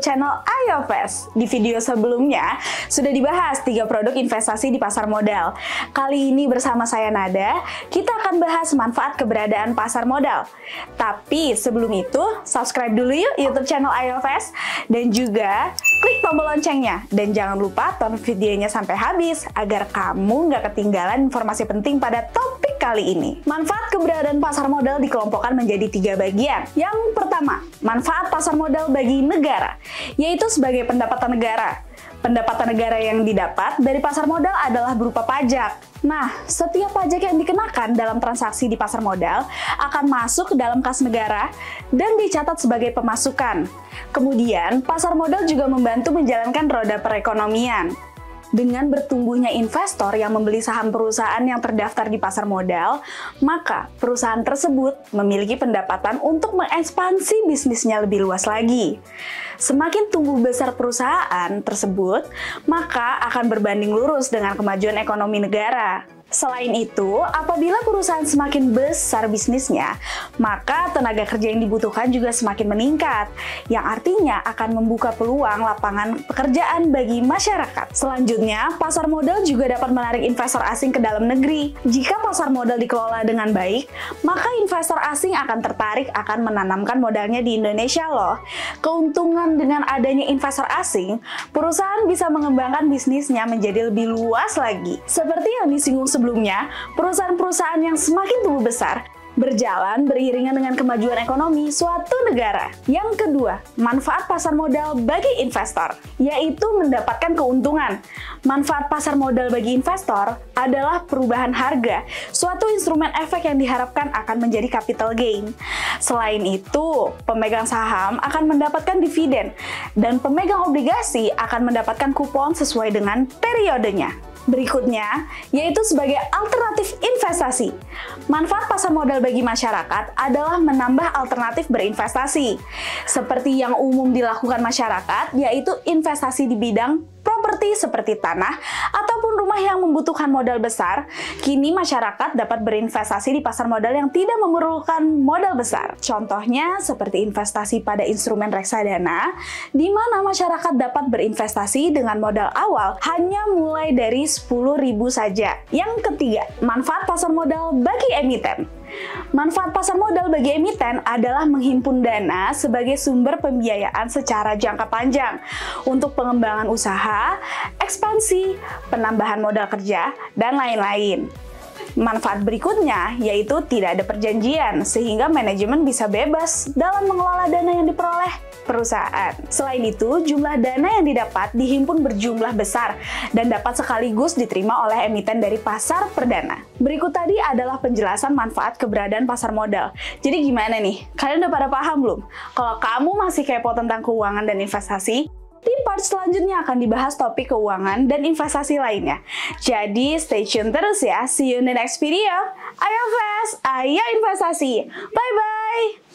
channel IOFS. Di video sebelumnya, sudah dibahas 3 produk investasi di pasar modal. Kali ini bersama saya Nada, kita akan bahas manfaat keberadaan pasar modal. Tapi sebelum itu, subscribe dulu yuk YouTube channel IOFS, dan juga klik tombol loncengnya. Dan jangan lupa tonton videonya sampai habis, agar kamu nggak ketinggalan informasi penting pada topik kali ini. Manfaat keberadaan pasar modal dikelompokkan menjadi 3 bagian. Yang pertama, manfaat pasar modal bagi negara, yaitu sebagai pendapatan negara. Pendapatan negara yang didapat dari pasar modal adalah berupa pajak. Nah, setiap pajak yang dikenakan dalam transaksi di pasar modal akan masuk ke dalam kas negara dan dicatat sebagai pemasukan. Kemudian, pasar modal juga membantu menjalankan roda perekonomian. Dengan bertumbuhnya investor yang membeli saham perusahaan yang terdaftar di pasar modal, maka perusahaan tersebut memiliki pendapatan untuk mengekspansi bisnisnya lebih luas lagi. Semakin tumbuh besar perusahaan tersebut, maka akan berbanding lurus dengan kemajuan ekonomi negara. Selain itu, apabila perusahaan semakin besar bisnisnya, maka tenaga kerja yang dibutuhkan juga semakin meningkat, yang artinya akan membuka peluang lapangan pekerjaan bagi masyarakat. Selanjutnya, pasar modal juga dapat menarik investor asing ke dalam negeri. Jika pasar modal dikelola dengan baik, maka investor asing akan tertarik akan menanamkan modalnya di Indonesia loh. Keuntungan dengan adanya investor asing, perusahaan bisa mengembangkan bisnisnya menjadi lebih luas lagi. Seperti yang disinggung sebelumnya, perusahaan-perusahaan yang semakin tumbuh besar berjalan beriringan dengan kemajuan ekonomi suatu negara. Yang kedua, manfaat pasar modal bagi investor, yaitu mendapatkan keuntungan. Manfaat pasar modal bagi investor adalah perubahan harga, suatu instrumen efek yang diharapkan akan menjadi capital gain. Selain itu, pemegang saham akan mendapatkan dividen, dan pemegang obligasi akan mendapatkan kupon sesuai dengan periodenya. Berikutnya, yaitu sebagai alternatif investasi. Manfaat pasar modal bagi masyarakat adalah menambah alternatif berinvestasi. Seperti yang umum dilakukan masyarakat, yaitu investasi di bidang properti seperti tanah ataupun rumah yang membutuhkan modal besar. Kini masyarakat dapat berinvestasi di pasar modal yang tidak memerlukan modal besar. Contohnya seperti investasi pada instrumen reksadana, di mana masyarakat dapat berinvestasi dengan modal awal hanya mulai dari 10.000 saja. Yang ketiga, manfaat pasar modal bagi emiten. Manfaat pasar modal bagi emiten adalah menghimpun dana sebagai sumber pembiayaan secara jangka panjang untuk pengembangan usaha, ekspansi, penambahan modal kerja, dan lain-lain. Manfaat berikutnya yaitu tidak ada perjanjian, sehingga manajemen bisa bebas dalam mengelola dana yang diperoleh perusahaan. Selain itu, jumlah dana yang didapat dihimpun berjumlah besar dan dapat sekaligus diterima oleh emiten dari pasar perdana. Berikut tadi adalah penjelasan manfaat keberadaan pasar modal. Jadi gimana nih? Kalian udah pada paham belum? Kalau kamu masih kepo tentang keuangan dan investasi, di part selanjutnya akan dibahas topik keuangan dan investasi lainnya. Jadi stay tune terus ya. See you in the next video. IOFS, Ayo Investasi. Bye-bye!